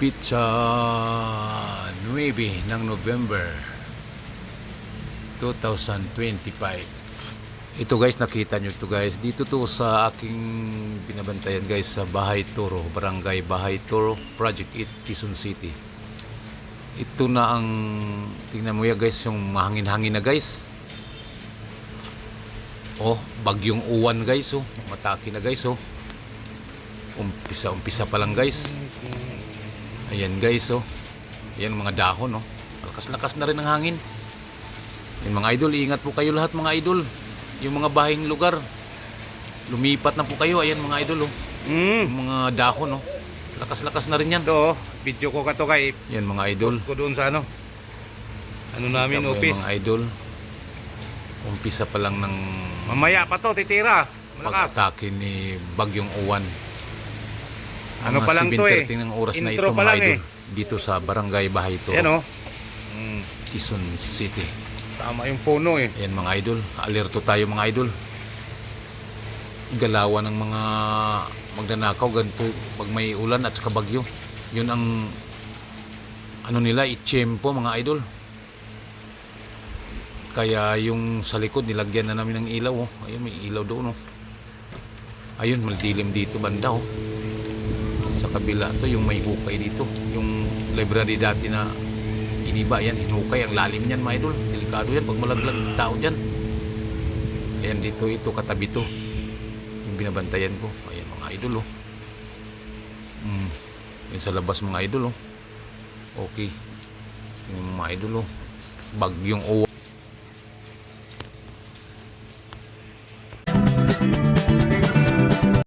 Pizza 9 ng November 2025. Ito guys, nakita nyo ito guys. Dito to sa aking binabantayan guys, sa Bahay Toro, Barangay Bahay Toro, Project 8, Quezon City. Ito na ang, tingnan mo ya guys, yung mahangin-hangin na guys. Oh, bagyong uwan guys, oh. Mataki na guys, oh. Umpisa pa lang guys. Ayan guys, oh. Ayan mga dahon, oh. Lakas-lakas na rin ang hangin. Yan mga idol, ingat po kayo lahat mga idol. Yung mga bahing lugar, lumipat na po kayo. Ayan mga idol, oh. Yung mga dahon, oh. Lakas-lakas na rin yan. Ito, video ko ka to kay. Yan mga idol. Post ko doon sa ano namin, office. Mga idol, umpisa pa lang ng Mamaya pa to, titira. Malakas. pag-atake ni bagyong uwan. Ano pa lang to eh. 7:30 ng oras na Intro ito pa mga lang idol. eh. Dito sa Barangay Bahay Toro, Yan oh. Quezon City. Tama yung puno eh. Ayan mga idol, alerto tayo mga idol. Galawan ng mga magnanakaw ganito pag may ulan at saka bagyo. Yun ang ano nila, itsempo mga idol. Kaya yung sa likod nilagyan na namin ng ilaw, oh. Ayun, may ilaw doon, oh. Ayun, madilim dito banda, oh. Sa kabila to, yung may hukay dito, yung library dati na iniba, yan, hinukay, ang lalim yan mga idol. Delikado yan pag malaglag tao dyan. Ayan dito, ito katabi to, yung binabantayan ko. Ayan mga idol, oh. Yan sa labas mga idol, oh. Okay, yung mga idol, oh. Bagyong uwan.